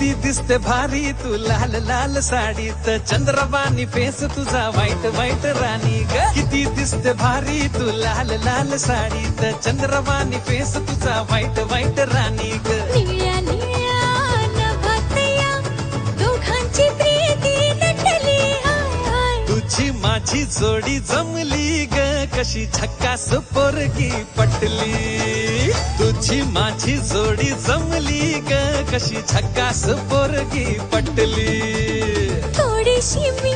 किती दिसते भारी तू लाल लाल साडीत, चंद्रवाणी फेस तुझा व्हाईट व्हाईट राणी ग. किती दिसते भारी तू लाल लाल साडीत, चंद्रवाणी फेस तुझा व्हाईट व्हाईट राणी ग. निळ्या निळ्या नभात या दोघांची प्रीती नटली हाय हाय. तुझी माझी जोडी जमली ग, कशी झक्कास पोरगी पटली. तुझी माझी जोडी जमली ग, कशी झक्कास पोरगी पटली. थोडीशी मी